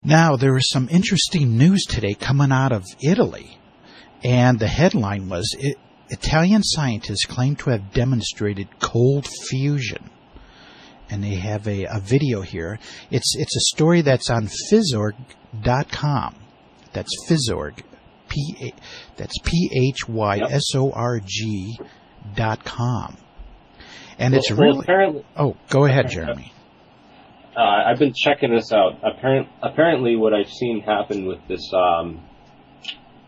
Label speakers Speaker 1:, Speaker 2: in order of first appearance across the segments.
Speaker 1: Now, there was some interesting news today coming out of Italy, and the headline was, Italian scientists claim to have demonstrated cold fusion. And they have a video here. It's a story that's on Physyorg.com. That's Physyorg. That's PHYSORG.com. And it's really... Oh, go ahead, Jeremy.
Speaker 2: I've been checking this out. Apparently what I've seen happen with this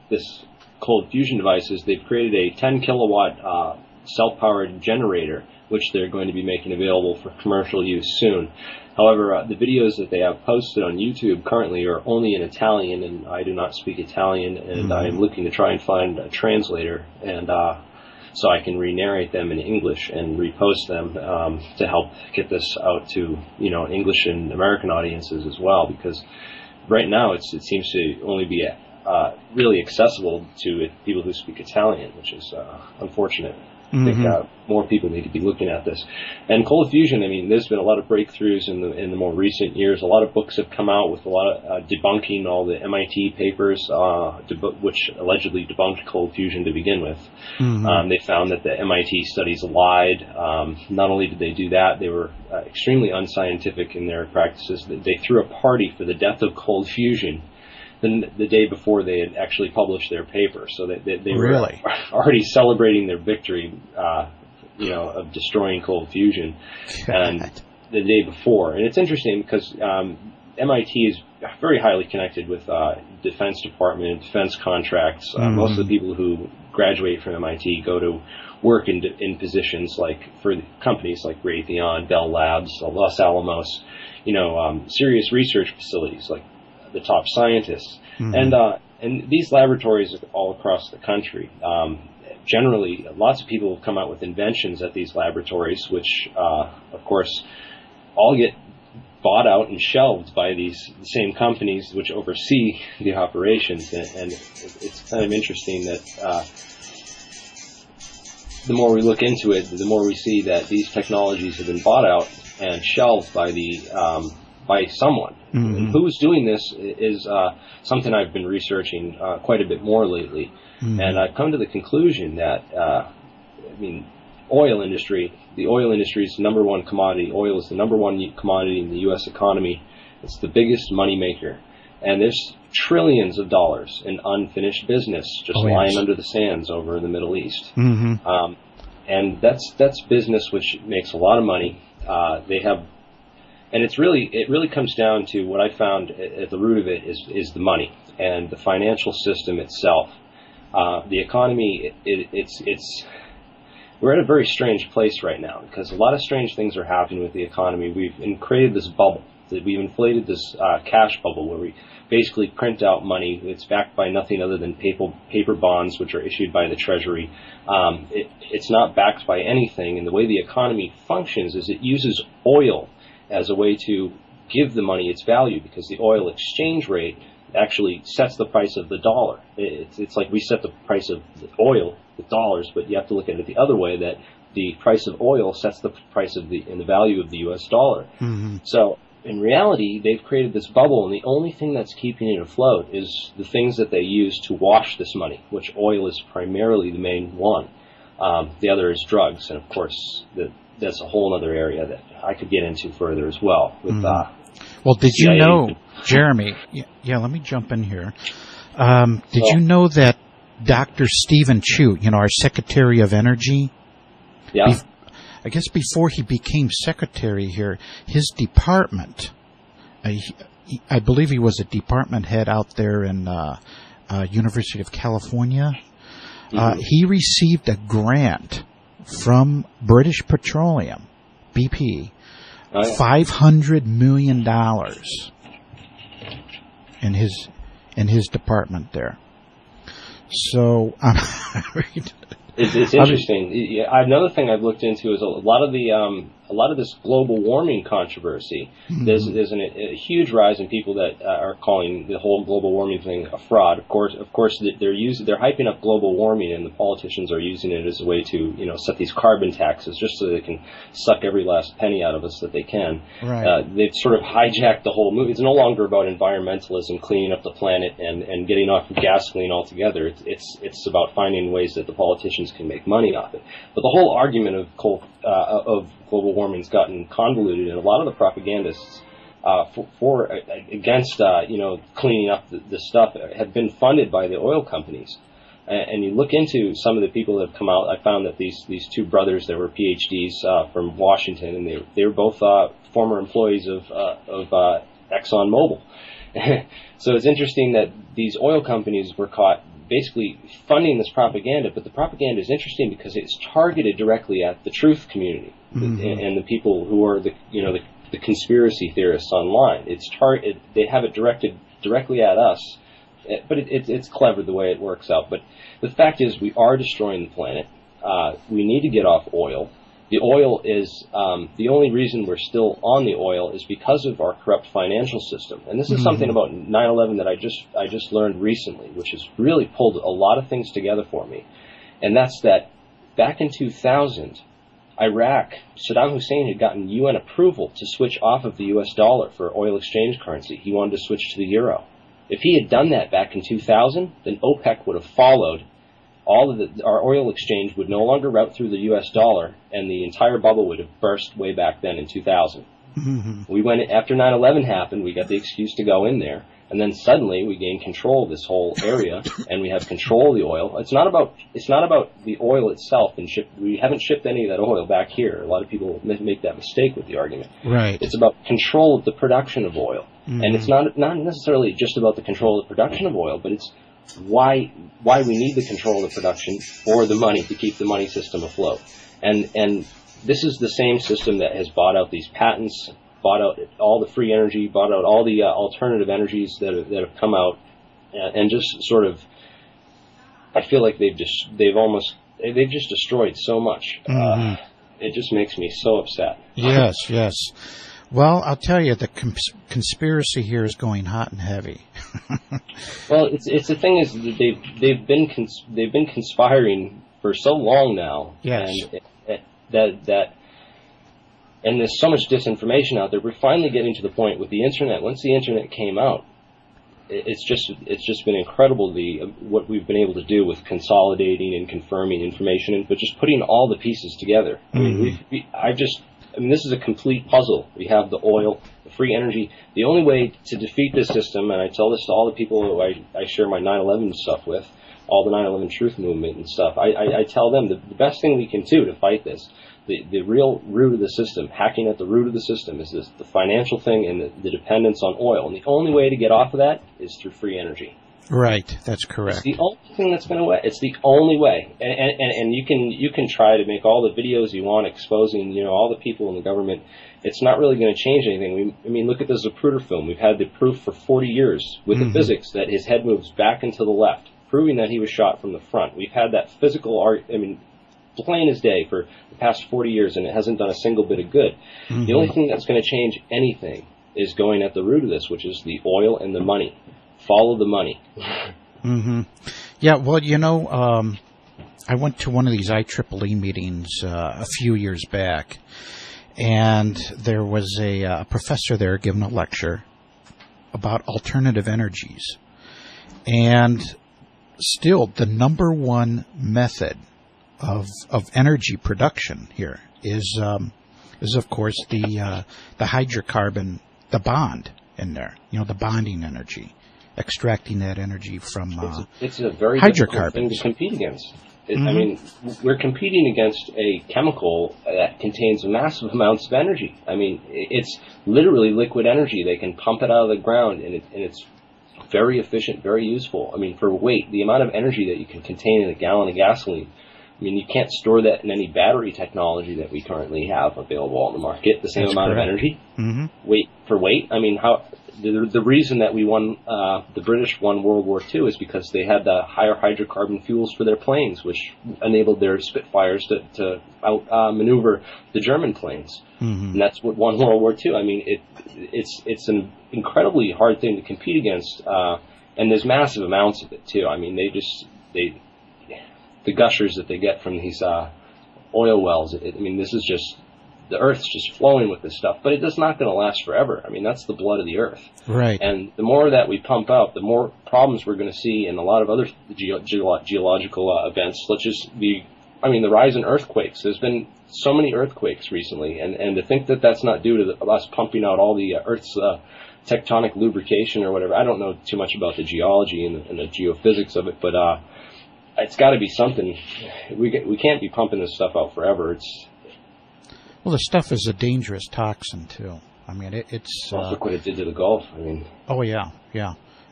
Speaker 2: this cold fusion device is they've created a 10 kilowatt self-powered generator, which they're going to be making available for commercial use soon. However, the videos that they have posted on YouTube currently are only in Italian, and I do not speak Italian, and I am looking to try and find a translator, and so I can re-narrate them in English and repost them to help get this out to English and American audiences as well. Because right now it seems to only be really accessible to people who speak Italian, which is unfortunate. I think more people need to be looking at this. And cold fusion, I mean, there's been a lot of breakthroughs in the more recent years. A lot of books have come out with a lot of debunking all the MIT papers, which allegedly debunked cold fusion to begin with. They found that the MIT studies lied. Not only did they do that, they were extremely unscientific in their practices. They threw a party for the death of cold fusion the day before they had actually published their paper, so they were already celebrating their victory, of destroying cold fusion, and the day before. And it's interesting because MIT is very highly connected with Defense Department, defense contracts. Most of the people who graduate from MIT go to work in positions like for companies like Raytheon, Bell Labs, Los Alamos, serious research facilities like the top scientists, and these laboratories all across the country. Generally, lots of people have come out with inventions at these laboratories, which, of course, all get bought out and shelved by these same companies which oversee the operations. And it's kind of interesting that the more we look into it, the more we see that these technologies have been bought out and shelved by by someone. And who's doing this is something I've been researching quite a bit more lately. And I've come to the conclusion that, the oil industry is the number one commodity. Oil is the number one commodity in the U.S. economy. It's the biggest money maker. And there's trillions of dollars in unfinished business just lying under the sands over in the Middle East. And that's business which makes a lot of money. And it really comes down to what I found at the root of it is the money and the financial system itself. The economy, we're at a very strange place right now because a lot of strange things are happening with the economy. We've created this bubble. We've inflated this cash bubble where we basically print out money. It's backed by nothing other than paper bonds, which are issued by the Treasury. It's not backed by anything. And the way the economy functions is it uses oil as a way to give the money its value, because the oil exchange rate actually sets the price of the dollar. It's like we set the price of the oil with dollars, but you have to look at it the other way, that the price of oil sets the price of the value of the U.S. dollar. So in reality, they've created this bubble, and the only thing that's keeping it afloat is the things that they use to wash this money, which oil is primarily the main one. The other is drugs, and of course that's a whole other area that I could get into further as well. With,
Speaker 1: well, did you know, Jeremy? Yeah, let me jump in here. Did you know that Dr. Stephen Chu, our Secretary of Energy?
Speaker 2: Yeah.
Speaker 1: I guess before he became secretary here, his department, I believe he was a department head out there in University of California. He received a grant from British Petroleum, BP, $500 million in his department there. So
Speaker 2: it's interesting. Another thing I've looked into is a lot of the a lot of this global warming controversy, there's a huge rise in people that are calling the whole global warming thing a fraud. Of course, they're hyping up global warming, and the politicians are using it as a way to, set these carbon taxes just so they can suck every last penny out of us that they can.
Speaker 1: Right.
Speaker 2: They've sort of hijacked the whole movie. It's no longer about environmentalism, cleaning up the planet, and getting off of gasoline altogether. It's about finding ways that the politicians can make money off it. But the whole argument of global warming's gotten convoluted, and a lot of the propagandists against cleaning up the stuff have been funded by the oil companies. And you look into some of the people that have come out. I found that these two brothers, that were PhDs from Washington, and they were both former employees of ExxonMobil. So it's interesting that these oil companies were caught basically funding this propaganda, but the propaganda is interesting because it's targeted directly at the truth community and the people who are the conspiracy theorists online. They have it directed directly at us, but it's clever the way it works out. But the fact is, we are destroying the planet. We need to get off oil. The oil is the only reason we're still on the oil is because of our corrupt financial system. And this is something about 9/11 that I just learned recently, which has really pulled a lot of things together for me. And that's that back in 2000, Iraq, Saddam Hussein had gotten UN approval to switch off of the US dollar for oil exchange currency. He wanted to switch to the euro. If he had done that back in 2000, then OPEC would have followed. Our oil exchange would no longer route through the U.S. dollar, and the entire bubble would have burst way back then in 2000. We went after 9/11 happened. We got the excuse to go in there, and then suddenly we gained control of this whole area, and we have control of the oil. It's not about the oil itself, and we haven't shipped any of that oil back here. A lot of people make that mistake with the argument.
Speaker 1: Right.
Speaker 2: It's about control of the production of oil, and it's not necessarily just about the control of the production of oil, but it's why we need the control of the production for the money to keep the money system afloat. And this is the same system that has bought out these patents, bought out all the free energy, bought out all the alternative energies that have come out, and just sort of, I feel like they've just destroyed so much. It just makes me so upset.
Speaker 1: Yes. Well, I'll tell you, the conspiracy here is going hot and heavy.
Speaker 2: Well, it's the thing is that they've been conspiring for so long now.
Speaker 1: Yes.
Speaker 2: And there's so much disinformation out there. We're finally getting to the point with the internet. Once the internet came out, it's just been incredible what we've been able to do with consolidating and confirming information, but just putting all the pieces together. I mean, this is a complete puzzle. We have the oil, the free energy. The only way to defeat this system, and I tell this to all the people who I share my 9/11 stuff with, all the 9/11 truth movement and stuff, I tell them the best thing we can do to fight this, the real root of the system, hacking at the root of the system, is the financial thing and the dependence on oil. And the only way to get off of that is through free energy.
Speaker 1: Right, that's correct.
Speaker 2: It's the only thing that's going to work. It's the only way. And you can try to make all the videos you want exposing, all the people in the government. It's not really going to change anything. Look at the Zapruder film. We've had the proof for 40 years with the physics that his head moves back and to the left, proving that he was shot from the front. We've had that physical art, plain as day for the past 40 years, and it hasn't done a single bit of good. The only thing that's going to change anything is going at the root of this, which is the oil and the money. Follow the money. Yeah, well,
Speaker 1: I went to one of these IEEE meetings a few years back, and there was a professor there giving a lecture about alternative energies. And still, the number one method of energy production here is of course the hydrocarbon, the bond in there, the bonding energy. Extracting that energy from
Speaker 2: it's a very
Speaker 1: hydrocarbons.
Speaker 2: Difficult thing to compete against. We're competing against a chemical that contains massive amounts of energy. It's literally liquid energy. They can pump it out of the ground, and it's very efficient, very useful. For weight, the amount of energy that you can contain in a gallon of gasoline I mean, you can't store that in any battery technology that we currently have available on the market. The same amount of energy. Weight for weight. I mean, how the reason that we won, the British won World War II is because they had the higher hydrocarbon fuels for their planes, which enabled their Spitfires to outmaneuver the German planes. And that's what won World War II. I mean, it's an incredibly hard thing to compete against, and there's massive amounts of it too. I mean, the gushers that they get from these oil wells. I mean, this is just, the Earth's just flowing with this stuff, but it's not going to last forever. I mean, that's the blood of the Earth.
Speaker 1: Right.
Speaker 2: And the more that we pump out, the more problems we're going to see in a lot of other geological events, such as the rise in earthquakes. There's been so many earthquakes recently, and to think that that's not due to us pumping out all the Earth's tectonic lubrication or whatever. I don't know too much about the geology and the geophysics of it, but it's got to be something. We can't be pumping this stuff out forever.
Speaker 1: Well, the stuff is a dangerous toxin too. I mean, it's.
Speaker 2: Well, look what it did to the Gulf. I mean.
Speaker 1: Oh yeah.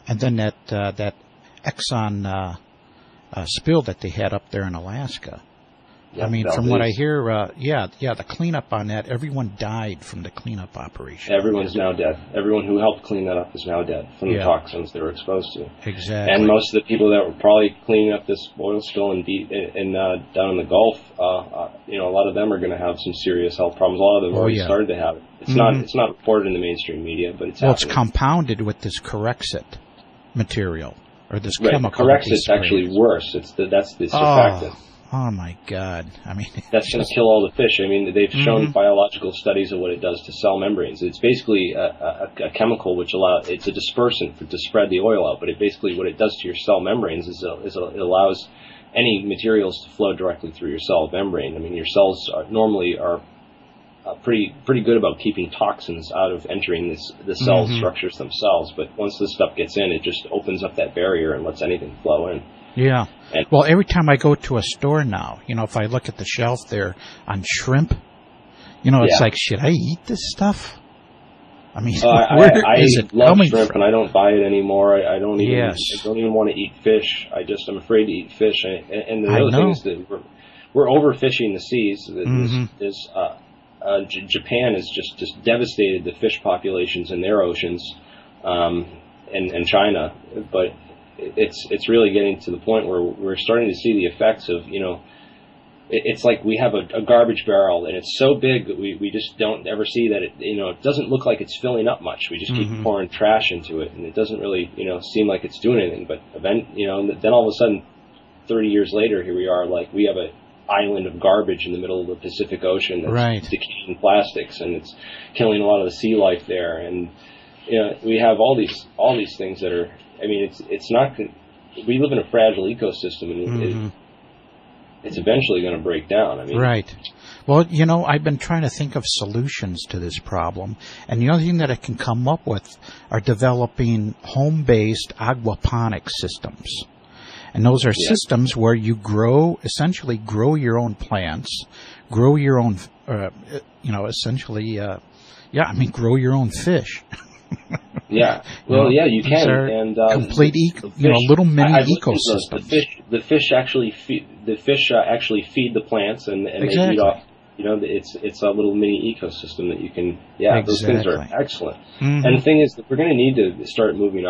Speaker 1: And then that Exxon spill that they had up there in Alaska.
Speaker 2: Yeah,
Speaker 1: I mean, from what I hear, the cleanup on that, everyone died from the cleanup operation.
Speaker 2: Everyone's now dead. Everyone who helped clean that up is now dead from the toxins they were exposed to.
Speaker 1: Exactly.
Speaker 2: And most of the people that were probably cleaning up this oil spill down in the Gulf, a lot of them are going to have some serious health problems. A lot of them already started to have it. It's not reported in the mainstream media, but it's happening.
Speaker 1: It's compounded with this Corexit material or this chemical.
Speaker 2: Corexit's actually worse. That's the surfactant.
Speaker 1: Oh my God! I mean,
Speaker 2: that's going to kill all the fish. I mean, they've shown biological studies of what it does to cell membranes. It's basically a chemical which it's a dispersant to spread the oil out. But what it does to your cell membranes is it allows any materials to flow directly through your cell membrane. I mean, your cells normally are pretty good about keeping toxins out of entering the cell structures themselves. But once this stuff gets in, it just opens up that barrier and lets anything flow in.
Speaker 1: Yeah. Well, every time I go to a store now, if I look at the shelf there on shrimp, it's like, should I eat this stuff? I mean, where is it
Speaker 2: love
Speaker 1: coming
Speaker 2: shrimp,
Speaker 1: from?
Speaker 2: and I don't buy it anymore. I don't even want to eat fish. I'm afraid to eat fish. And the other thing is that we're overfishing the seas. Japan has just devastated the fish populations in their oceans, and China, but it's really getting to the point where we're starting to see the effects of, it's like we have a garbage barrel and it's so big that we just don't ever see that it doesn't look like it's filling up much. We just keep pouring trash into it and it doesn't really, seem like it's doing anything. But then all of a sudden, 30 years later, here we are, like we have an island of garbage in the middle of the Pacific Ocean that's decaying plastics and it's killing a lot of the sea life there. And, we have all these things that are, I mean, it's not. We live in a fragile ecosystem, and it's eventually going to break down. I mean,
Speaker 1: right. Well, I've been trying to think of solutions to this problem, and the only thing that I can come up with are developing home-based aquaponic systems, and those are systems where you essentially grow your own plants, grow your own, grow your own fish.
Speaker 2: Yeah, well, you can, and
Speaker 1: complete little mini ecosystem.
Speaker 2: The fish actually feed the plants, and they feed off. It's a little mini ecosystem that you can. Yeah, those things are excellent. And the thing is that we're going to need to start moving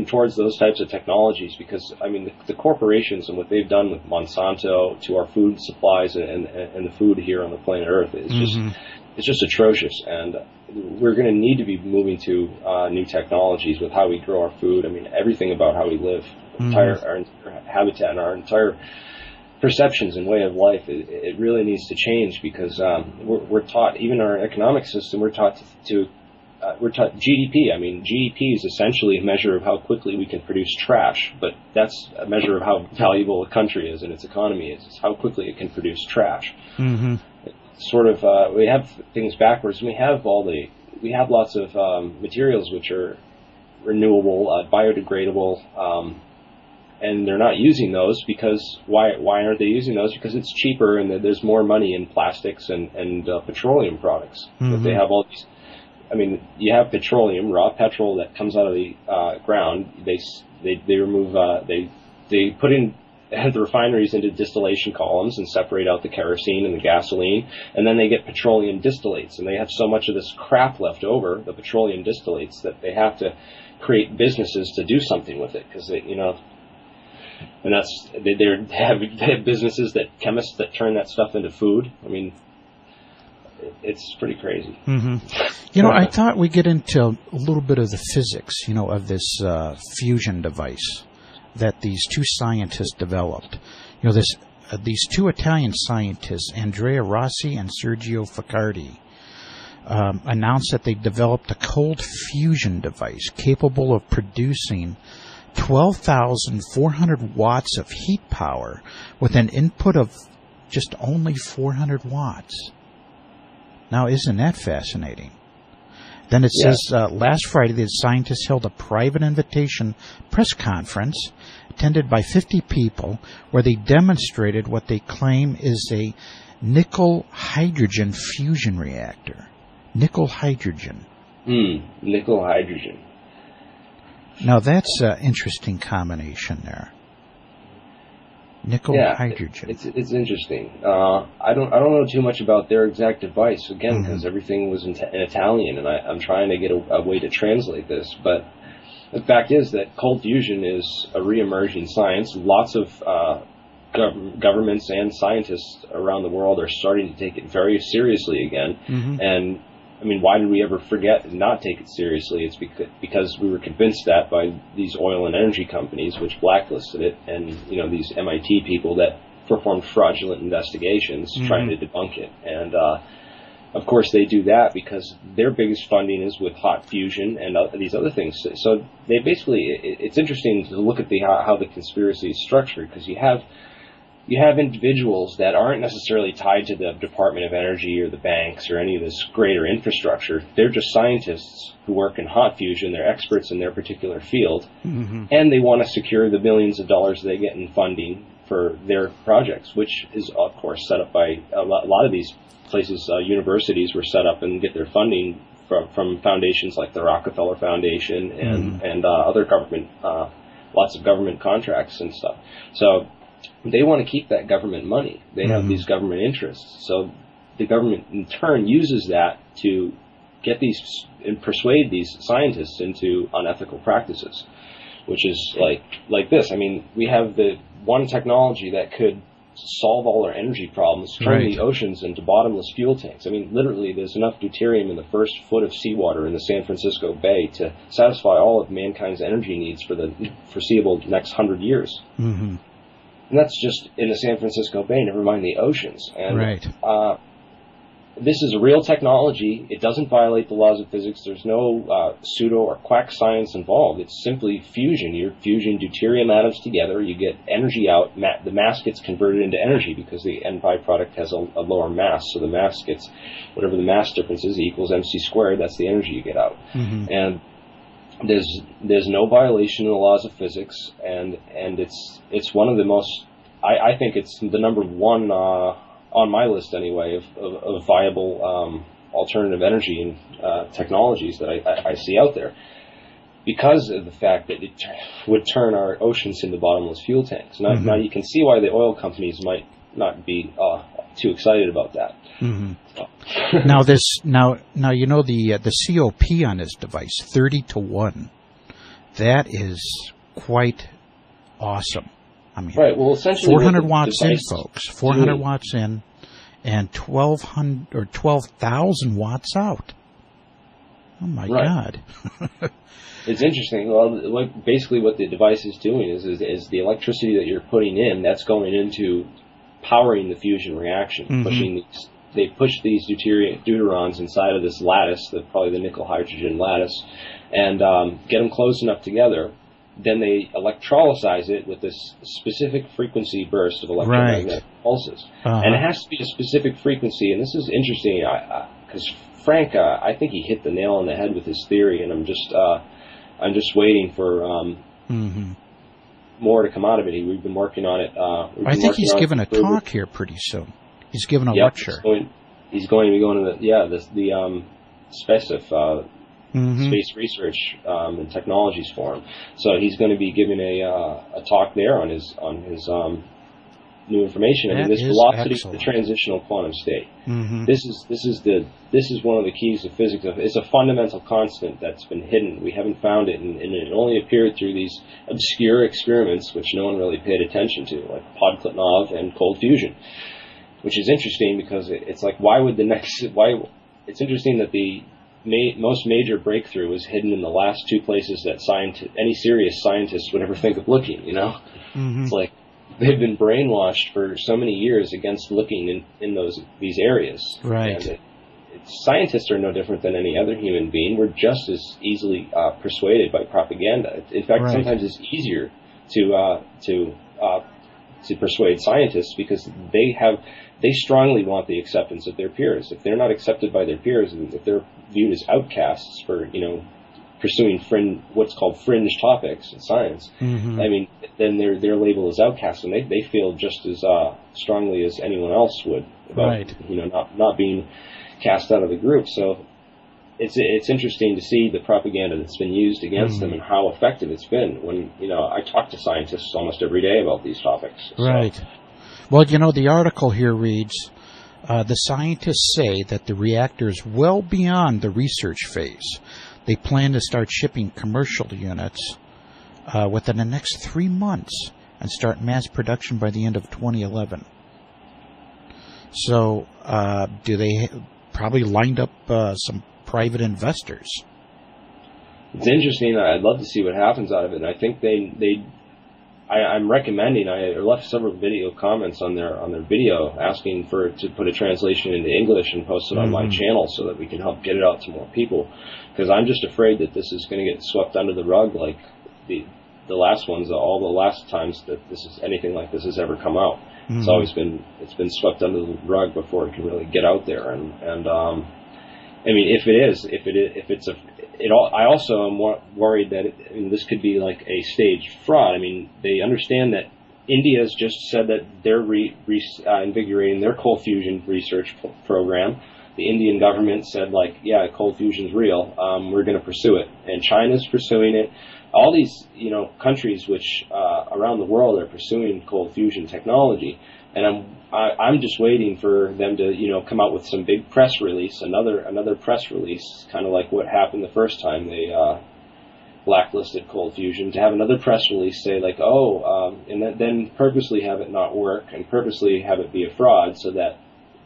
Speaker 2: towards those types of technologies because I mean the corporations and what they've done with Monsanto to our food supplies and the food here on the planet Earth is it's just atrocious and. We're going to need to be moving to new technologies with how we grow our food. I mean, everything about how we live, our entire habitat, and our entire perceptions and way of life. It really needs to change because we're taught, even our economic system, we're taught GDP. I mean, GDP is essentially a measure of how quickly we can produce trash, but that's a measure of how valuable a country is and its economy is. It's how quickly it can produce trash. We have things backwards. We have lots of materials which are renewable, biodegradable, and they're not using those because why aren't they using those? Because it's cheaper and there's more money in plastics and petroleum products. But they have all these. I mean, you have petroleum, raw petrol that comes out of the ground. They remove they put in the refineries into distillation columns and separate out the kerosene and the gasoline, and then they get petroleum distillates, and they have so much of this crap left over, the petroleum distillates, that they have to create businesses to do something with it, because they, and they have businesses chemists that turn that stuff into food. I mean, it's pretty crazy.
Speaker 1: Mm-hmm. I thought we'd get into a little bit of the physics, of this fusion device that these two scientists developed. These two Italian scientists, Andrea Rossi and Sergio Ficcardi, announced that they developed a cold fusion device capable of producing 12,400 watts of heat power with an input of just only 400 watts. Now, isn't that fascinating? Then it says, last Friday, the scientists held a private invitation press conference attended by 50 people where they demonstrated what they claim is a nickel-hydrogen fusion reactor. Nickel-hydrogen.
Speaker 2: Nickel-hydrogen.
Speaker 1: Now, that's an interesting combination there. Nickel-hydrogen.
Speaker 2: It's interesting. I don't know too much about their exact device, again, because everything was in Italian, and I'm trying to get a way to translate this. But the fact is that cold fusion is a re-emerging science. Lots of governments and scientists around the world are starting to take it very seriously again. And I mean, why did we ever forget and not take it seriously? It's because we were convinced that by these oil and energy companies, which blacklisted it, and these MIT people that performed fraudulent investigations trying to debunk it. And of course, they do that because their biggest funding is with hot fusion and these other things. So they basically, it's interesting to look at how the conspiracy is structured, because you have individuals that aren't necessarily tied to the Department of Energy or the banks or any of this greater infrastructure. They're just scientists who work in hot fusion. They're experts in their particular field, and they want to secure the millions of dollars they get in funding for their projects, which is, of course, set up by a lot of these places. Universities were set up and get their funding from foundations like the Rockefeller Foundation and other government, lots of government contracts and stuff. So they want to keep that government money. They have these government interests. So the government, in turn, uses that to get these and persuade these scientists into unethical practices, which is like this. I mean, we have the one technology that could solve all our energy problems, turn the oceans into bottomless fuel tanks. I mean, literally, there's enough deuterium in the first foot of seawater in the San Francisco Bay to satisfy all of mankind's energy needs for the foreseeable next 100 years. And that's just in the San Francisco Bay, never mind the oceans. And this is a real technology. It doesn't violate the laws of physics. There's no pseudo or quack science involved. It's simply fusion. You're fusing deuterium atoms together. You get energy out. The mass gets converted into energy because the end byproduct has a lower mass. So the mass gets, whatever the mass difference is, equals mc squared. That's the energy you get out. And there's no violation of the laws of physics, and it's one of the most, I think it's the number one on my list anyway of viable alternative energy and technologies that I see out there, because of the fact that it would turn our oceans into bottomless fuel tanks. Now you can see why the oil companies might not be too excited about that.
Speaker 1: Now the COP on this device, 30-1. That is quite awesome. I mean,
Speaker 2: well, essentially
Speaker 1: 400 watts in, folks. 400 watts in, and 1,200 or 12,000 watts out. Oh my God!
Speaker 2: It's interesting. Well, basically, what the device is doing is the electricity that you're putting in, that's going into powering the fusion reaction, they push these deuterons inside of this lattice, probably the nickel-hydrogen lattice, and get them close enough together. Then they electrolyze it with this specific frequency burst of electromagnetic pulses. And it has to be a specific frequency, and this is interesting, because Frank, I think he hit the nail on the head with his theory, and I'm just waiting for more to come out of it. We've been working on it.
Speaker 1: I think he's giving a talk here pretty soon. He's giving a lecture.
Speaker 2: He's going to be going to the SPECIF Space Research and Technologies Forum. So he's going to be giving a talk there on his new information. I mean, this velocity of the transitional quantum state. This is one of the keys of physics. It's a fundamental constant that's been hidden. We haven't found it, and it only appeared through these obscure experiments which no one really paid attention to, like Podkletnov and cold fusion, which is interesting because it's like, it's interesting that the most major breakthrough is hidden in the last two places that any serious scientist would ever think of looking, you know? It's like they've been brainwashed for so many years against looking in these areas.
Speaker 1: Right.
Speaker 2: And scientists are no different than any other human being. We're just as easily persuaded by propaganda. In fact, sometimes it's easier to persuade scientists because they strongly want the acceptance of their peers. If they're not accepted by their peers, and if they're viewed as outcasts for, pursuing what's called fringe topics in science, I mean, then they're labeled as outcasts, and they feel just as strongly as anyone else would about, not being cast out of the group. So it's interesting to see the propaganda that's been used against them and how effective it's been. When I talk to scientists almost every day about these topics. So.
Speaker 1: Right. Well, the article here reads, the scientists say that the reactor is well beyond the research phase. They plan to start shipping commercial units within the next 3 months and start mass production by the end of 2011. So, do they probably lined up some private investors?
Speaker 2: It's interesting. I'd love to see what happens out of it. And I think I'm recommending. I left several video comments on their video asking to put a translation into English and post it on my channel so that we can help get it out to more people. Because I'm just afraid that this is going to get swept under the rug like the last ones, all the last times that anything like this has ever come out. It's always been swept under the rug before it can really get out there. And I mean, I also am worried that this could be like a staged fraud. I mean, they understand that India has just said that they're invigorating their cold fusion research program. The Indian government said, yeah, cold fusion's real. We're going to pursue it, and China's pursuing it. All these, countries which around the world are pursuing cold fusion technology, and I'm just waiting for them to, come out with some big press release, another press release, kind of like what happened the first time they blacklisted cold fusion, to have another press release say and then purposely have it not work and purposely have it be a fraud, so that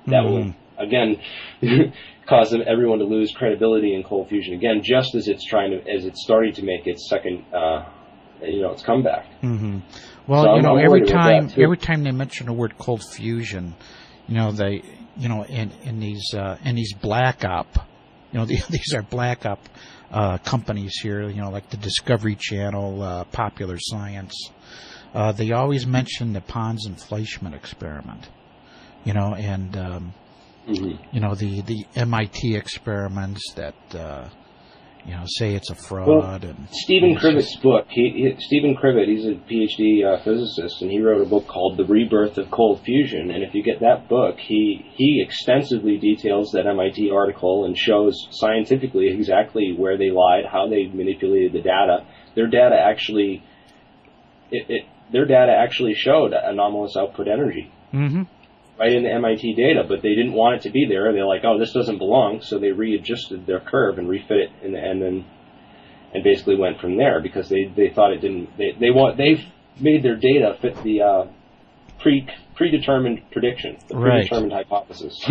Speaker 2: will again cause everyone to lose credibility in cold fusion again, just as it's starting to make its second, its comeback.
Speaker 1: Well, so every time they mention the word cold fusion, they, in these black op, these are black op companies here, like the Discovery Channel, Popular Science. They always mention the Pons and Fleischmann experiment, and the MIT experiments that say it's a fraud.
Speaker 2: Well,
Speaker 1: and
Speaker 2: Stephen Krivet's book. Stephen Krivet, he's a PhD physicist, and he wrote a book called The Rebirth of Cold Fusion. And if you get that book, he extensively details that MIT article and shows scientifically exactly where they lied, how they manipulated the data. Their data actually showed anomalous output energy. Right in the MIT data, but they didn't want it to be there. They're like, oh, this doesn't belong, so they readjusted their curve and refit it, and basically went from there because they thought it didn't. They've made their data fit the predetermined prediction, the predetermined hypothesis.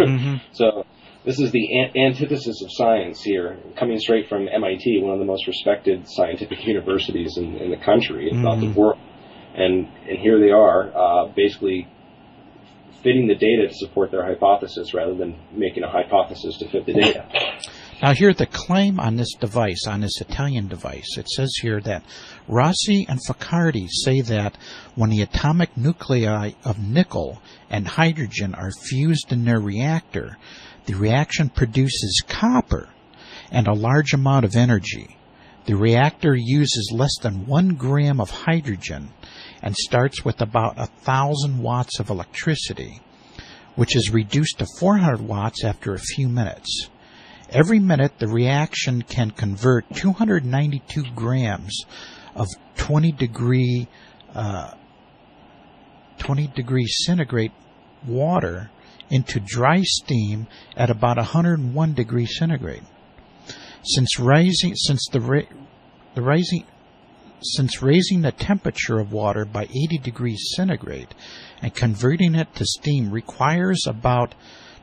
Speaker 2: So this is the antithesis of science here, coming straight from MIT, one of the most respected scientific universities in the country, if not the world. And here they are, basically fitting the data to support their hypothesis rather than making a hypothesis to fit the data.
Speaker 1: Now here, the claim on this device, on this Italian device, it says here that Rossi and Focardi say that when the atomic nuclei of nickel and hydrogen are fused in their reactor, the reaction produces copper and a large amount of energy. The reactor uses less than 1 gram of hydrogen and starts with about 1,000 watts of electricity, which is reduced to 400 watts after a few minutes. Every minute, the reaction can convert 292 grams of 20 degree centigrade water into dry steam at about 101 degrees centigrade. Since raising the temperature of water by 80 degrees centigrade and converting it to steam requires about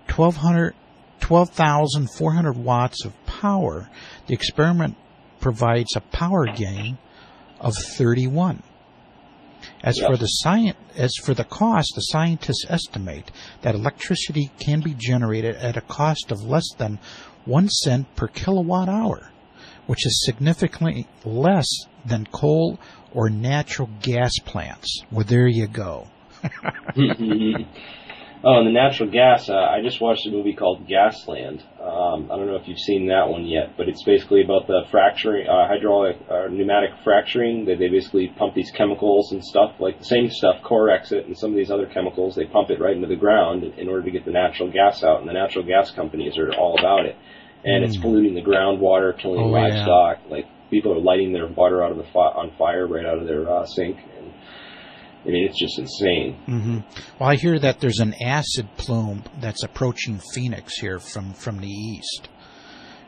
Speaker 1: 12,400 watts of power, the experiment provides a power gain of 31. As for the cost, the scientists estimate that electricity can be generated at a cost of less than 1 cent per kilowatt hour, which is significantly less than coal or natural gas plants. Well, there you go.
Speaker 2: Oh, and the natural gas, I just watched a movie called Gasland. I don't know if you've seen that one yet, but it's basically about the fracturing, hydraulic or pneumatic fracturing. They basically pump these chemicals and stuff, like the same stuff, Corexit and some of these other chemicals, they pump it right into the ground in order to get the natural gas out, and the natural gas companies are all about it. And it's polluting the groundwater, killing livestock. Yeah. Like, people are lighting their water out of on fire right out of their sink. And I mean, it's just insane.
Speaker 1: Mm-hmm. Well, I hear that there's an acid plume that's approaching Phoenix here from the east.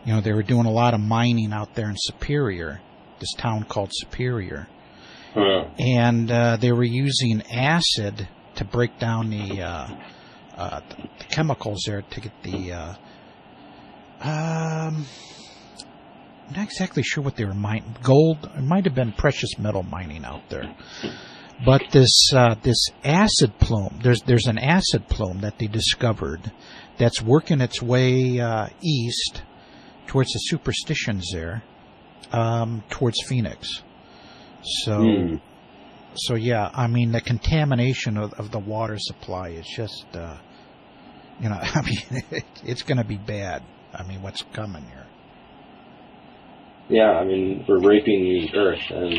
Speaker 1: You know, they were doing a lot of mining out there in Superior, this town called Superior. Huh. And they were using acid to break down the chemicals there to get the... I'm not exactly sure what they were mining. Gold, it might have been precious metal mining out there. But this acid plume, there's an acid plume that they discovered that's working its way east towards the superstitions there, towards Phoenix. So yeah, I mean, the contamination of the water supply is just, I mean, it's going to be bad. I mean, what's coming here?
Speaker 2: Yeah, I mean, we're raping the earth, and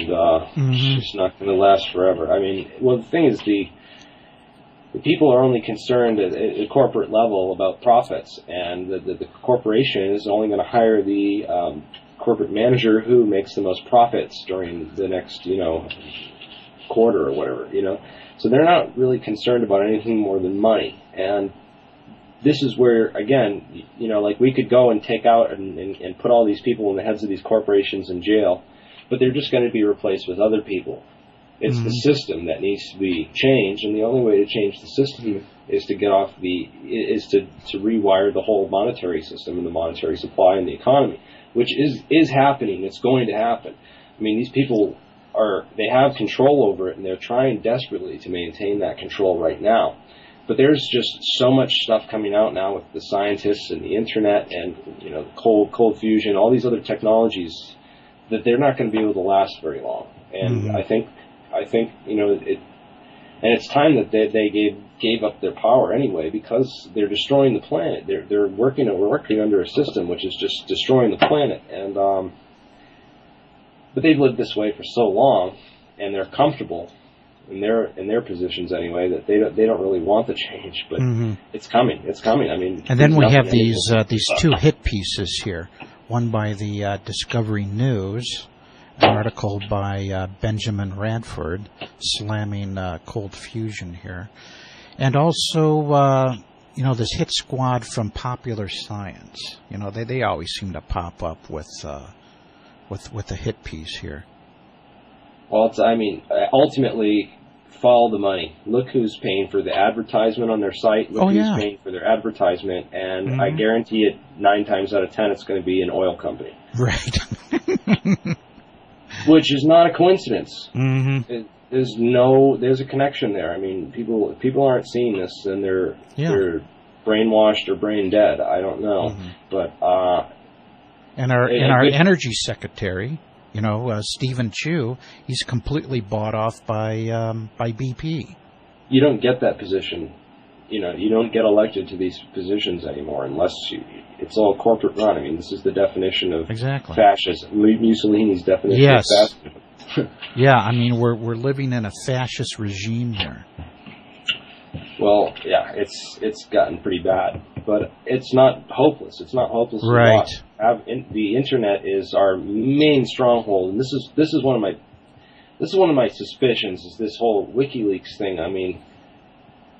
Speaker 2: it's just not going to last forever. I mean, well, the thing is, the people are only concerned at a corporate level about profits, and the corporation is only going to hire the corporate manager who makes the most profits during the next, quarter or whatever, So they're not really concerned about anything more than money, and this is where, again, like we could go and take out and put all these people in the heads of these corporations in jail, but they're just going to be replaced with other people. It's the system that needs to be changed, and the only way to change the system is to to rewire the whole monetary system and the monetary supply and the economy, which is happening. It's going to happen. I mean, these people they have control over it, and they're trying desperately to maintain that control right now. But there's just so much stuff coming out now with the scientists and the internet and cold fusion, all these other technologies, that they're not going to be able to last very long. And I think it's time that they gave up their power anyway, because they're destroying the planet. We're working under a system which is just destroying the planet. And but they've lived this way for so long, and they're comfortable in their positions anyway, that they don't really want the change, but it's coming. I mean,
Speaker 1: and then we have these two hit pieces here. One by the Discovery News, an article by Benjamin Radford slamming cold fusion here, and also this hit squad from Popular Science. They always seem to pop up with a hit piece here.
Speaker 2: Well, ultimately, follow the money. Look who's paying for the advertisement on their site. Look who's paying for their advertisement. And I guarantee it, 9 times out of 10, it's going to be an oil company.
Speaker 1: Right.
Speaker 2: Which is not a coincidence. There's a connection there. I mean, people aren't seeing this, and they're brainwashed or brain dead. I don't know. But
Speaker 1: and our energy secretary, Stephen Chu, he's completely bought off by BP.
Speaker 2: You don't get that position. You don't get elected to these positions anymore unless it's all corporate run. I mean, this is the definition of fascism. Mussolini's definition of fascism.
Speaker 1: Yeah, I mean, we're living in a fascist regime here.
Speaker 2: Well, yeah, it's gotten pretty bad. but it's not hopeless. It's not hopeless.
Speaker 1: Right.
Speaker 2: The internet is our main stronghold, and this is one of my suspicions. Is this whole WikiLeaks thing? I mean,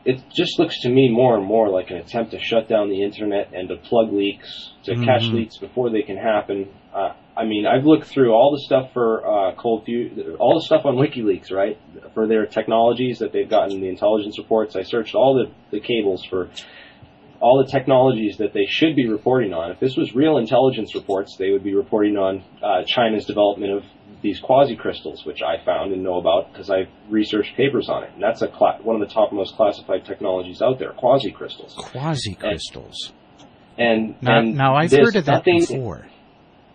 Speaker 2: it just looks to me more and more like an attempt to shut down the internet and to plug leaks, to catch leaks before they can happen. I mean, I've looked through all the stuff for all the stuff on WikiLeaks, right, for their technologies that they've gotten in the intelligence reports. I searched all the cables for all the technologies that they should be reporting on. If this was real intelligence reports, they would be reporting on China's development of these quasi-crystals, which I found and know about because I've researched papers on it. And that's one of the top most classified technologies out there, quasi-crystals.
Speaker 1: Quasi-crystals.
Speaker 2: And
Speaker 1: now I've heard of that before.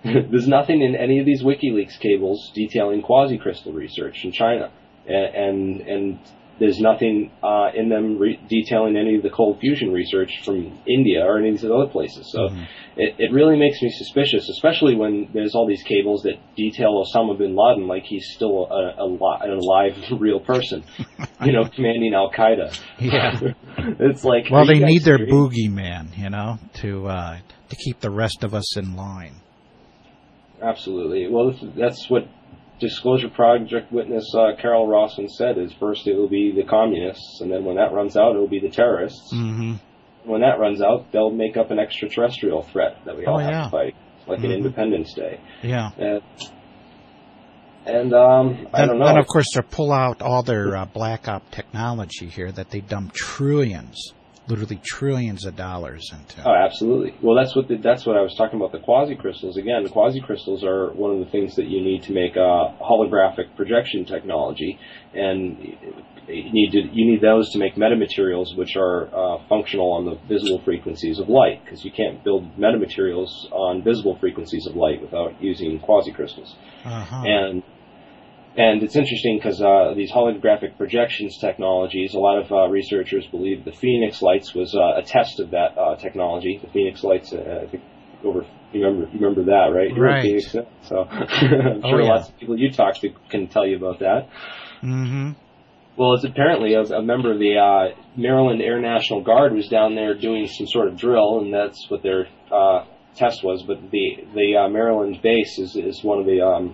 Speaker 2: There's nothing in any of these WikiLeaks cables detailing quasi-crystal research in China. And there's nothing in them detailing any of the cold fusion research from India or any of these other places. So it really makes me suspicious, especially when there's all these cables that detail Osama bin Laden like he's still an alive, real person, commanding Al-Qaeda.
Speaker 1: Yeah.
Speaker 2: It's like...
Speaker 1: Well, they need their boogeyman, to keep the rest of us in line.
Speaker 2: Absolutely. Well, that's what Disclosure Project witness Carol Rossman said, is first it will be the communists, and then when that runs out, it will be the terrorists. Mm-hmm. When that runs out, they'll make up an extraterrestrial threat that we all have to fight, like an Independence Day.
Speaker 1: Yeah.
Speaker 2: And I don't know.
Speaker 1: And, of course, they'll pull out all their black op technology here that they dump literally trillions of dollars into.
Speaker 2: Oh, absolutely. Well, that's what I was talking about, the quasi-crystals. Again, the quasi-crystals are one of the things that you need to make holographic projection technology, and you need those to make metamaterials which are functional on the visible frequencies of light, because you can't build metamaterials on visible frequencies of light without using quasi-crystals. Uh-huh. And it's interesting because these holographic projections technologies, a lot of researchers believe the Phoenix lights was a test of that technology. The Phoenix lights, I think, you remember that, right?
Speaker 1: Right.
Speaker 2: Phoenix, so I'm sure lots of people you talk to can tell you about that. Mm-hmm. Well, it's apparently a member of the Maryland Air National Guard was down there doing some sort of drill, and that's what their test was. But the Maryland base is one of the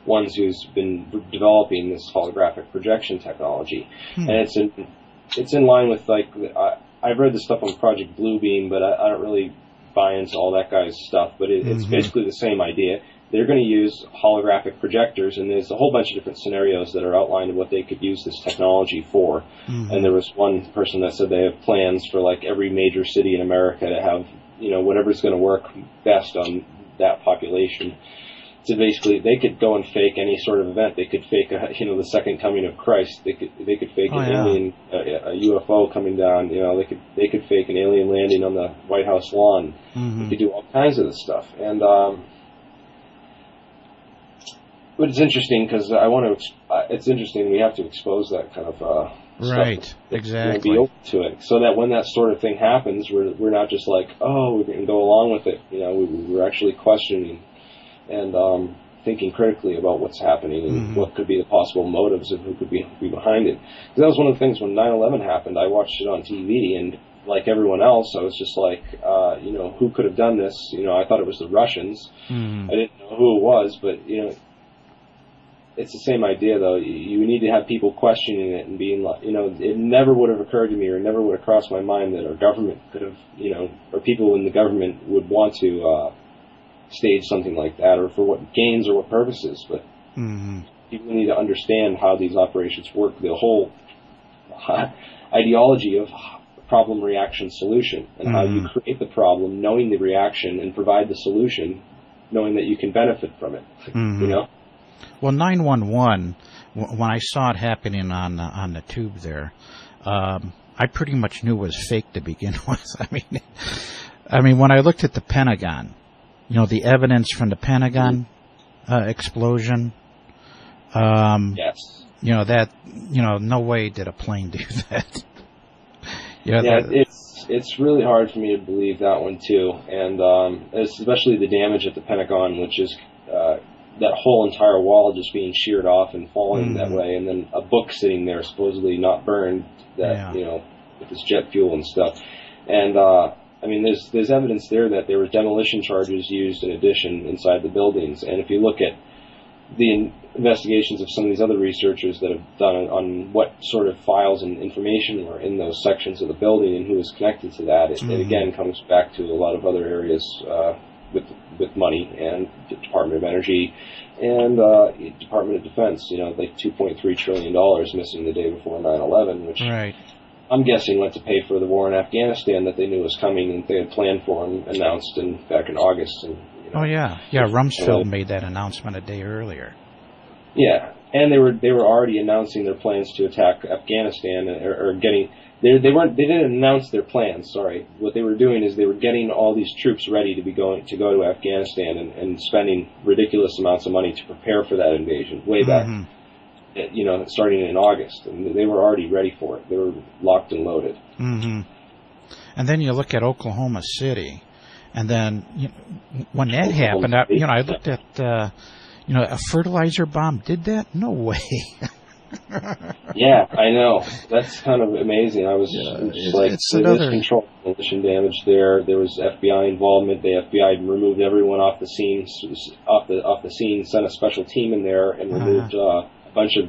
Speaker 2: ones who's been developing this holographic projection technology, and it's in line with I've read the stuff on Project Bluebeam, but I don't really buy into all that guy's stuff. But it's basically the same idea. They're going to use holographic projectors, and there's a whole bunch of different scenarios that are outlined of what they could use this technology for. And there was one person that said they have plans for like every major city in America to have whatever's going to work best on that population. So basically, they could go and fake any sort of event. They could fake, the second coming of Christ. They could fake an alien, a UFO coming down. They could fake an alien landing on the White House lawn. They could do all kinds of this stuff. And but it's interesting because it's interesting. We have to expose that kind of
Speaker 1: right.
Speaker 2: Stuff.
Speaker 1: Exactly.
Speaker 2: Be open to it, so that when that sort of thing happens, we're not just like, oh, we're going to go along with it. We're actually questioning and thinking critically about what's happening and what could be the possible motives of who could be behind it. Because that was one of the things when 9/11 happened. I watched it on TV, and like everyone else, I was just like, who could have done this? I thought it was the Russians. I didn't know who it was, but it's the same idea, though. You need to have people questioning it and being like, it never would have occurred to me, or never would have crossed my mind that our government could have, or people in the government would want to stage something like that, or for what gains or what purposes. But people need to understand how these operations work, the whole ideology of problem, reaction, solution, and how you create the problem knowing the reaction and provide the solution knowing that you can benefit from it.
Speaker 1: Well, 911, when I saw it happening on the tube there, I pretty much knew it was fake to begin with. I mean, when I looked at the Pentagon, the evidence from the Pentagon explosion.
Speaker 2: Yes.
Speaker 1: No way did a plane do that.
Speaker 2: It's really hard for me to believe that one too, and especially the damage at the Pentagon, which is that whole entire wall just being sheared off and falling that way, and then a book sitting there supposedly not burned, with this jet fuel and stuff. And I mean, there's evidence there that there were demolition charges used in addition inside the buildings. And if you look at the investigations of some of these other researchers that have done on what sort of files and information were in those sections of the building and who was connected to that, it again comes back to a lot of other areas with money and the Department of Energy and Department of Defense. You know, like $2.3 trillion missing the day before 9/11, which I'm guessing went to pay for the war in Afghanistan that they knew was coming and they had planned for and announced back in August. And, you know,
Speaker 1: Rumsfeld made that announcement a day earlier.
Speaker 2: Yeah, and they were already announcing their plans to attack Afghanistan or getting. They didn't announce their plans. Sorry, what they were doing is they were getting all these troops ready to go to Afghanistan and spending ridiculous amounts of money to prepare for that invasion way back. You know, starting in August, and they were already ready for it. They were locked and loaded.
Speaker 1: And then you look at Oklahoma City, and then when that happened, I looked at a fertilizer bomb did that? No way.
Speaker 2: Yeah, I know. That's kind of amazing. I was just like, there's controlled demolition damage there. There was FBI involvement. The FBI removed everyone off the scene, sent a special team in there and removed a bunch of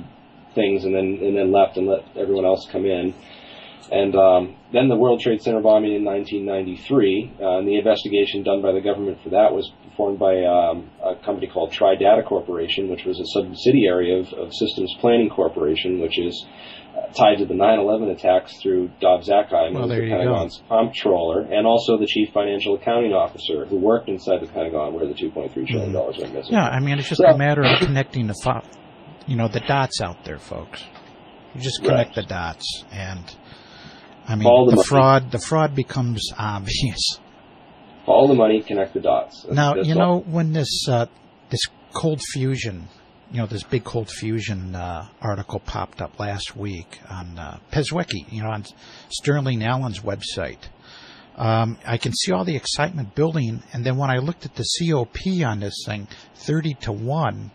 Speaker 2: things, and then left and let everyone else come in. And then the World Trade Center bombing in 1993, and the investigation done by the government for that was performed by a company called Tri-Data Corporation, which was a subsidiary of Systems Planning Corporation, which is tied to the 9/11 attacks through Dob Zakheim, who was the Pentagon's comptroller, and also the chief financial accounting officer who worked inside the Pentagon where the $2.3 trillion went missing.
Speaker 1: Yeah, I mean, it's just a matter of connecting the dots out there, folks. You just connect the dots, and I mean, the fraud becomes obvious.
Speaker 2: Follow the money, connect the dots.
Speaker 1: Now, when this cold fusion, this big cold fusion article popped up last week on Pezwecki, on Sterling Allen's website, I can see all the excitement building, and then when I looked at the COP on this thing, 30-1,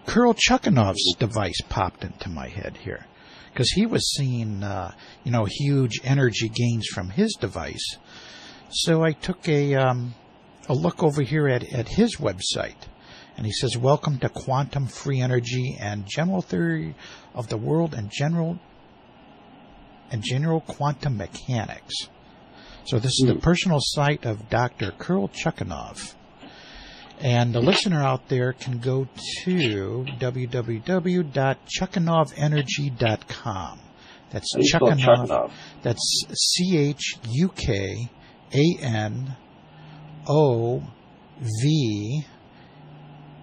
Speaker 1: Kirill Chukhanov's device popped into my head here, because he was seeing, huge energy gains from his device. So I took a look over here at his website, and he says, "Welcome to quantum free energy and general theory of the world and general quantum mechanics." So this is the personal site of Dr. Kirill Chukhanov. And the listener out there can go to www.chukhanovenergy.com. That's Chukhanov. That's CHUKANOV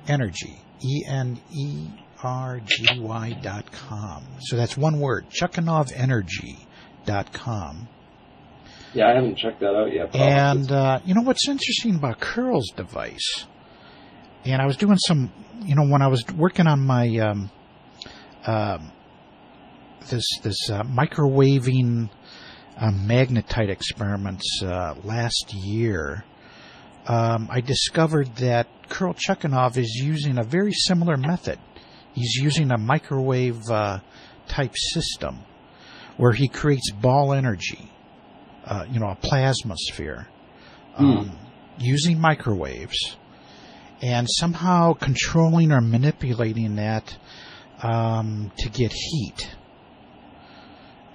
Speaker 1: energy. ENERGY.com. So that's one word, chukhanovenergy.com.
Speaker 2: Yeah, I haven't checked that out yet.
Speaker 1: And what's interesting about Kirill's device, and I was doing some, when I was working on my this microwaving magnetite experiments last year, I discovered that Kirill Chukhanov is using a very similar method. He's using a microwave type system where he creates ball energy, a plasma sphere, using microwaves, and somehow controlling or manipulating that to get heat.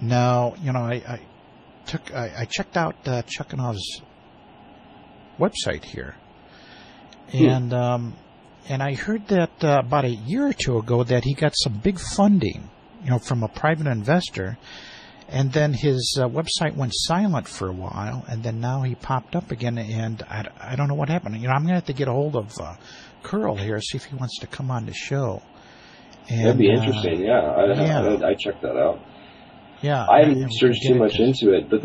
Speaker 1: Now, I checked out Chukhanov's website here, and I heard that about a year or two ago that he got some big funding, from a private investor, and then his website went silent for a while, and then now he popped up again, and I don't know what happened. I'm going to have to get a hold of Kirill here, see if he wants to come on the show. And,
Speaker 2: that'd be interesting, I checked that out.
Speaker 1: Yeah,
Speaker 2: I haven't researched too much into it, but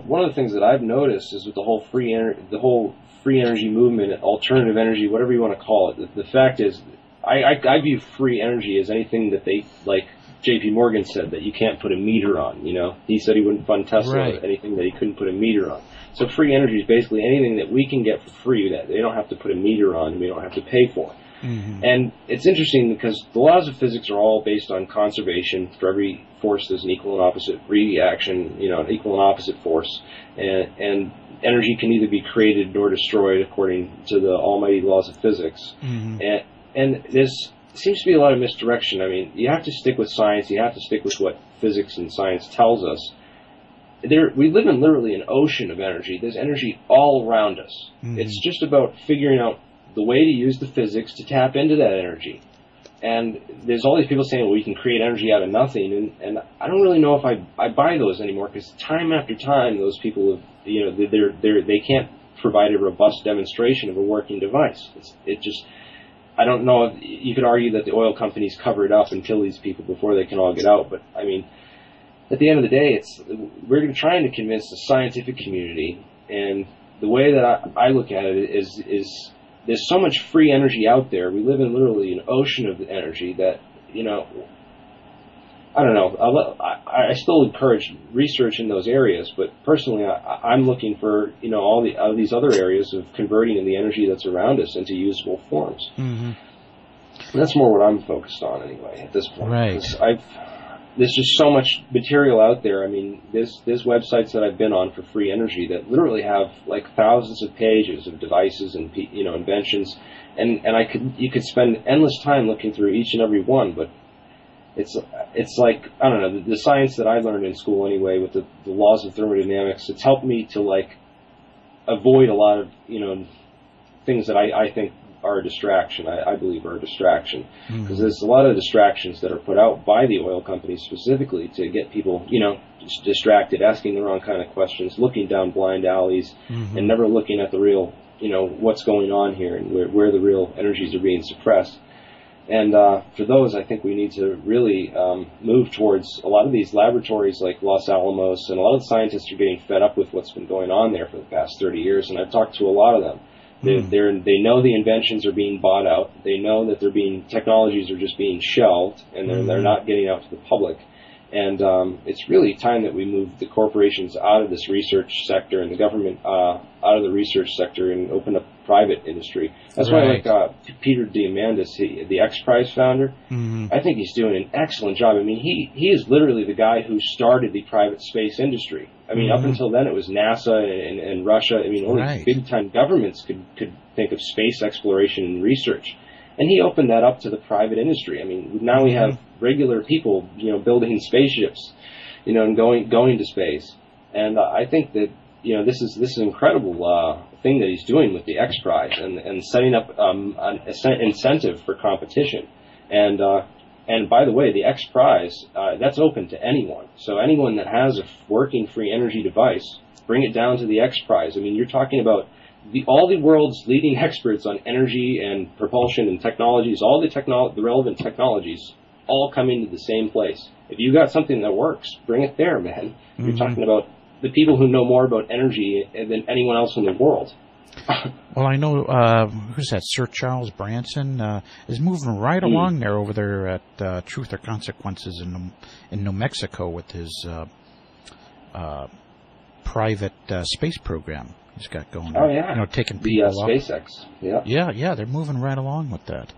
Speaker 2: one of the things that I've noticed is with the whole free energy movement, alternative energy, whatever you want to call it. The fact is, I view free energy as anything that they, like J.P. Morgan said, that you can't put a meter on. He said he wouldn't fund Tesla, anything that he couldn't put a meter on. So free energy is basically anything that we can get for free that they don't have to put a meter on and we don't have to pay for. And it's interesting because the laws of physics are all based on conservation. For every force, there's an equal and opposite reaction, an equal and opposite force. And energy can either be created or destroyed according to the almighty laws of physics. And there's seems to be a lot of misdirection. I mean, you have to stick with science. You have to stick with what physics and science tells us. We live in literally an ocean of energy. There's energy all around us. It's just about figuring out the way to use the physics to tap into that energy. And there's all these people saying, well, we can create energy out of nothing. And I don't really know if I buy those anymore, because time after time, those people have, they can't provide a robust demonstration of a working device. I don't know if you could argue that the oil companies cover it up and kill these people before they can all get out. But I mean, at the end of the day, we're trying to convince the scientific community. And the way that I look at it is there's so much free energy out there. We live in literally an ocean of energy that, I don't know. I still encourage research in those areas, but personally, I'm looking for all these other areas of converting the energy that's around us into usable forms. That's more what I'm focused on anyway at this point.
Speaker 1: Right.
Speaker 2: There's just so much material out there. I mean, there's websites that I've been on for free energy that literally have like thousands of pages of devices and inventions, and you could spend endless time looking through each and every one, but it's like, I don't know, the science that I learned in school anyway with the laws of thermodynamics, it's helped me to like avoid a lot of things that I think are a distraction. I believe are a distraction, because there's a lot of distractions that are put out by the oil companies specifically to get people distracted, asking the wrong kind of questions, looking down blind alleys, and never looking at the real what's going on here and where the real energies are being suppressed. And for those, I think we need to really move towards a lot of these laboratories like Los Alamos, and a lot of the scientists are getting fed up with what's been going on there for the past 30 years, and I've talked to a lot of them. They know the inventions are being bought out. They know that technologies are just being shelved, and they're not getting out to the public. And it's really time that we move the corporations out of this research sector and the government out of the research sector and open up private industry. That's why I like Peter Diamandis, the X Prize founder. I think he's doing an excellent job. I mean, he is literally the guy who started the private space industry. I mean, up until then it was NASA and Russia. I mean, only big-time governments could think of space exploration and research. And he opened that up to the private industry. I mean, now we have regular people, building spaceships, and going to space. And I think that this is an incredible thing that he's doing with the X Prize and setting up an incentive for competition. And by the way, the X Prize, that's open to anyone. So anyone that has a working free energy device, bring it down to the X Prize. I mean, you're talking about all the world's leading experts on energy and propulsion and technologies, all the relevant technologies, all coming to the same place. If you got something that works, bring it there, man. You're talking about the people who know more about energy than anyone else in the world.
Speaker 1: Well, I know, who's that, Sir Charles Branson, is moving right along there over there at Truth or Consequences in New Mexico with his private space program he's got going.
Speaker 2: Oh, yeah.
Speaker 1: Taking people off.
Speaker 2: SpaceX. Yeah.
Speaker 1: Yeah, they're moving right along with that.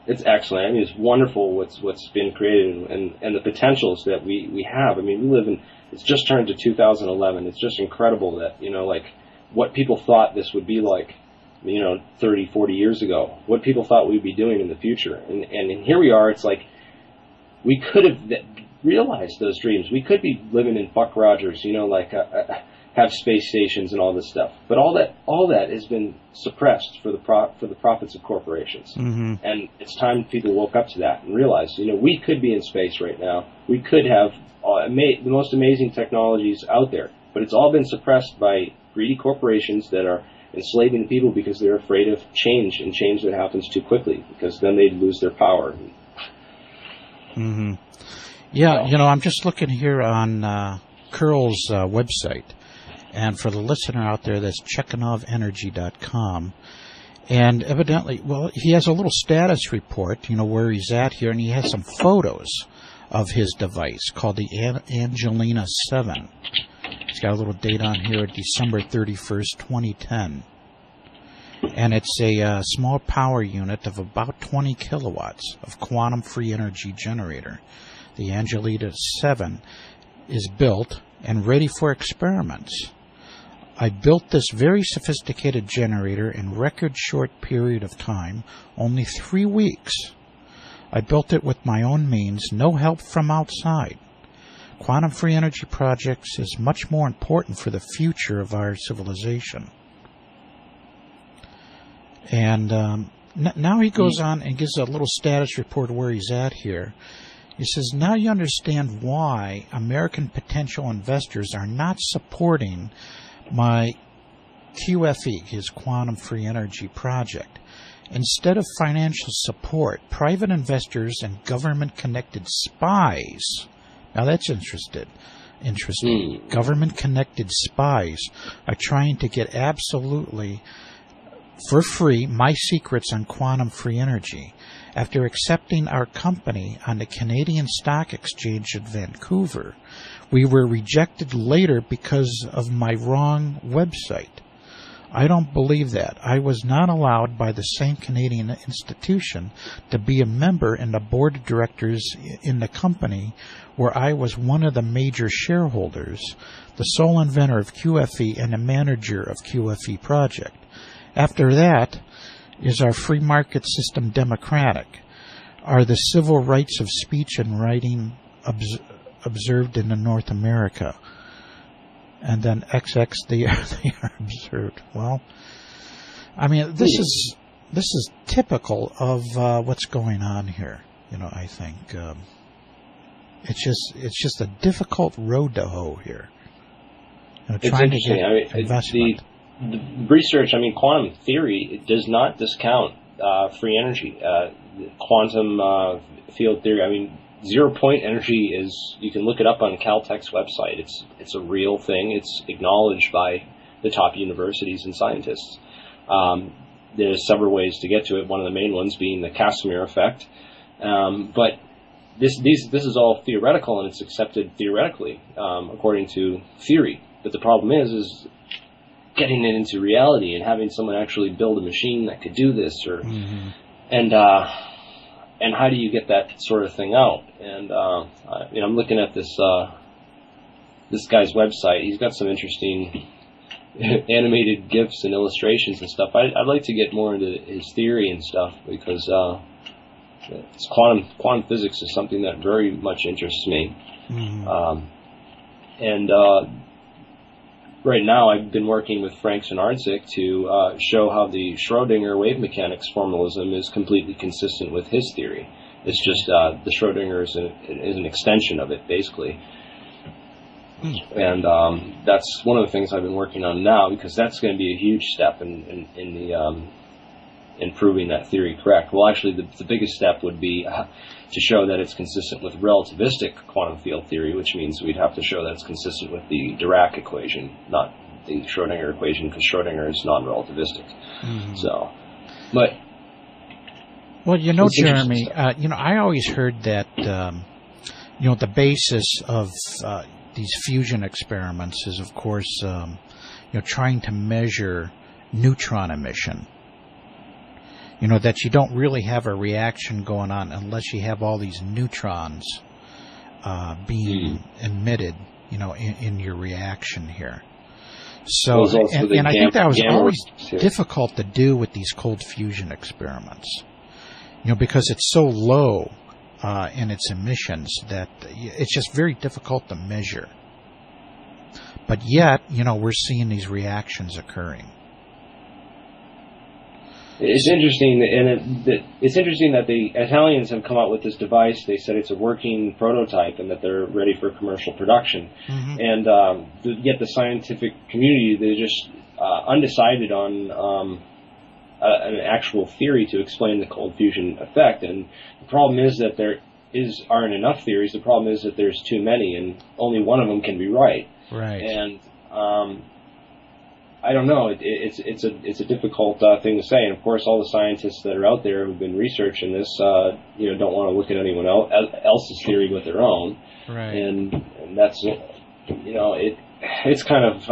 Speaker 2: It's excellent. I mean, it's wonderful what's been created and the potentials that we have. I mean, it's just turned to 2011. It's just incredible that, like, what people thought this would be like, 30, 40 years ago, what people thought we'd be doing in the future. And here we are. It's like we could have realized those dreams. We could be living in Buck Rogers, have space stations and all this stuff. But all that has been suppressed for the profits of corporations. And it's time people woke up to that and realized, we could be in space right now. We could have the most amazing technologies out there. But it's all been suppressed by greedy corporations that are enslaving the people because they're afraid of change, and change that happens too quickly, because then they'd lose their power.
Speaker 1: Yeah, I'm just looking here on Curl's website, and for the listener out there, that's chekhanovenergy.com. And evidently, well, he has a little status report, where he's at here, and he has some photos of his device called the Angelina 7. He's got a little date on here, December 31st, 2010. and it's a small power unit of about 20 kilowatts of quantum-free energy generator. The Angelita 7 is built and ready for experiments. I built this very sophisticated generator in record short period of time, only 3 weeks. I built it with my own means, no help from outside. Quantum-free energy projects is much more important for the future of our civilization. And now he goes on and gives a little status report of where he's at here. He says, now you understand why American potential investors are not supporting my QFE, his quantum-free energy project. Instead of financial support, private investors and government-connected spies, now that's interesting. Government-connected spies are trying to get absolutely for free my secrets on quantum-free energy. After accepting our company on the Canadian Stock Exchange at Vancouver, we were rejected later because of my wrong website. I don't believe that. I was not allowed by the same Canadian institution to be a member in the board of directors in the company where I was one of the major shareholders, the sole inventor of QFE and the manager of QFE project. After that, is our free market system democratic? Are the civil rights of speech and writing observed in North America? And then XX, they are observed. Well, I mean, this is typical of what's going on here. You know, I think it's just a difficult road to hoe here. You know,
Speaker 2: it's
Speaker 1: trying to
Speaker 2: interesting.
Speaker 1: get investment.
Speaker 2: The research, I mean, quantum theory, it does not discount free energy. Quantum field theory, I mean, zero-point energy is, you can look it up on Caltech's website. It's a real thing. It's acknowledged by the top universities and scientists. There's several ways to get to it, one of the main ones being the Casimir effect. But this is all theoretical, and it's accepted theoretically, according to theory. But the problem is getting it into reality and having someone actually build a machine that could do this, or and how do you get that sort of thing out? And I'm looking at this guy's website. He's got some interesting animated GIFs and illustrations and stuff. I'd like to get more into his theory and stuff, because quantum physics is something that very much interests me. Right now, I've been working with Frank Znarczyk to show how the Schrödinger wave mechanics formalism is completely consistent with his theory. It's just the Schrödinger is an extension of it, basically. And that's one of the things I've been working on now, because that's going to be a huge step in proving that theory correct. Well, actually, the biggest step would be to show that it's consistent with relativistic quantum field theory, which means we'd have to show that it's consistent with the Dirac equation, not the Schrödinger equation, because Schrödinger is non-relativistic. So, but
Speaker 1: well, you know, Jeremy, I always heard that the basis of these fusion experiments is, of course, trying to measure neutron emission. You know, that you don't really have a reaction going on unless you have all these neutrons being emitted, in your reaction here. So, and I think that was always difficult to do with these cold fusion experiments, because it's so low in its emissions that it's just very difficult to measure. But yet, we're seeing these reactions occurring.
Speaker 2: It's interesting, and it's interesting that the Italians have come out with this device. They said it's a working prototype and that they're ready for commercial production. And yet the scientific community, they're just undecided on an actual theory to explain the cold fusion effect. And the problem is that there aren't enough theories. The problem is that there's too many, and only one of them can be right.
Speaker 1: Right.
Speaker 2: And I don't know. It's a difficult thing to say, and of course, all the scientists that are out there who've been researching this, don't want to look at anyone else's theory but their own.
Speaker 1: Right.
Speaker 2: And that's, it's kind of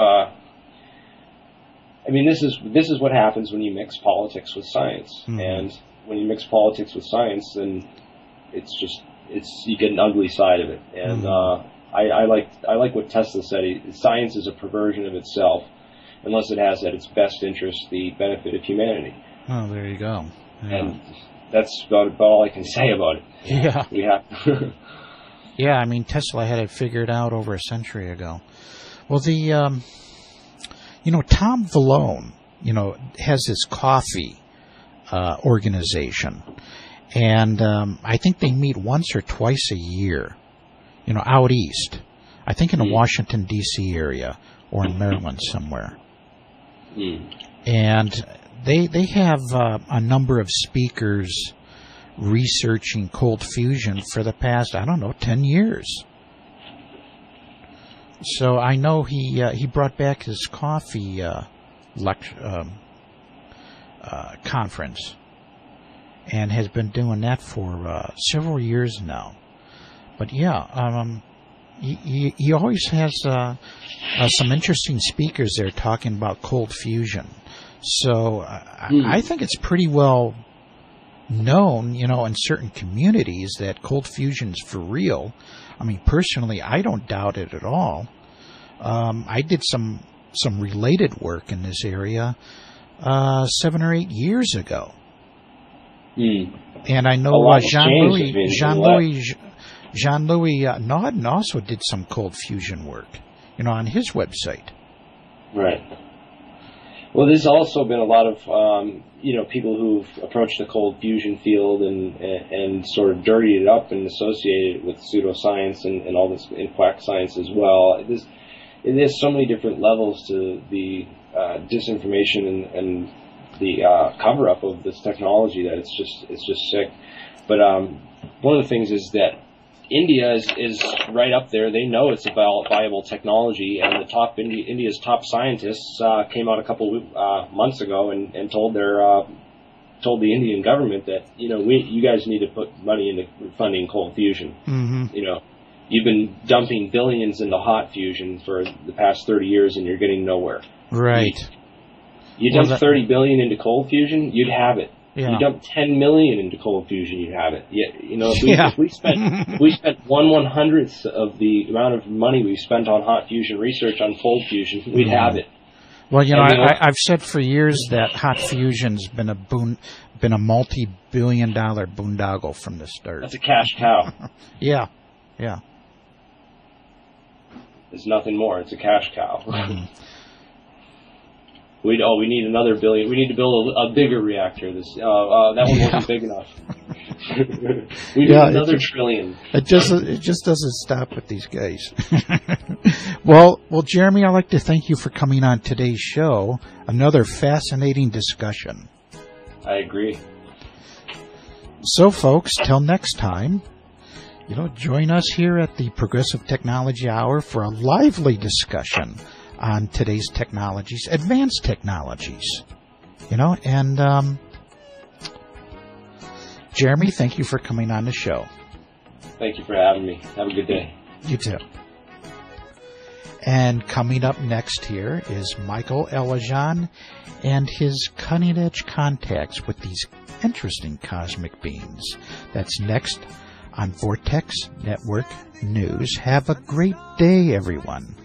Speaker 2: I mean, this is what happens when you mix politics with science.
Speaker 1: Mm-hmm.
Speaker 2: And when you mix politics with science, then you get an ugly side of it. And I like what Tesla said. Science is a perversion of itself, unless it has at its best interest the benefit of humanity.
Speaker 1: Oh, there you go. Yeah.
Speaker 2: And that's about all I can say about it.
Speaker 1: Yeah.
Speaker 2: We have.
Speaker 1: Yeah, I mean, Tesla had it figured out over a century ago. Well, Tom Vallone, has this coffee organization, and I think they meet once or twice a year, out east. I think in the Washington, D.C. area or in Maryland somewhere. And they have a number of speakers researching cold fusion for the past, 10 years. So I know he brought back his coffee conference and has been doing that for several years now. But yeah, he always has some interesting speakers there talking about cold fusion. So I think it's pretty well known, in certain communities that cold fusion's for real. I mean, personally, I don't doubt it at all. I did some related work in this area 7 or 8 years ago, and I know Jean-Louis Nauden also did some cold fusion work, on his website.
Speaker 2: Right. Well, there's also been a lot of people who've approached the cold fusion field and sort of dirtied it up and associated it with pseudoscience and all this in quack science as well. There's so many different levels to the disinformation and the cover-up of this technology that it's just sick. But one of the things is that India is right up there. They know it's a viable technology, and India's top scientists came out a couple months ago and told the Indian government that you guys need to put money into funding cold fusion. Mm-hmm. You've been dumping billions into hot fusion for the past 30 years, and you're getting nowhere.
Speaker 1: Right.
Speaker 2: You dump 30 billion into cold fusion, you'd have it.
Speaker 1: Yeah.
Speaker 2: You dump 10 million into cold fusion, you'd have it. If we spent 1/100th of the amount of money we've spent on hot fusion research on cold fusion, we'd have it.
Speaker 1: Well, I've said for years that hot fusion's been a multi-billion-dollar boondoggle from the start.
Speaker 2: That's a cash cow.
Speaker 1: Yeah.
Speaker 2: There's nothing more. It's a cash cow.
Speaker 1: Mm-hmm.
Speaker 2: We need another billion. We need to build a bigger reactor. That one wasn't big enough. We need another trillion.
Speaker 1: It just doesn't stop with these guys. Well, Jeremy, I'd like to thank you for coming on today's show. Another fascinating discussion.
Speaker 2: I agree.
Speaker 1: So, folks, till next time, join us here at the Progressive Technology Hour for a lively discussion on today's technologies, advanced technologies, and Jeremy, thank you for coming on the show.
Speaker 2: Thank you for having me. Have a good day.
Speaker 1: You too. And coming up next here is Michael Elajan and his cutting-edge contacts with these interesting cosmic beings. That's next on Vortex Network News. Have a great day, everyone.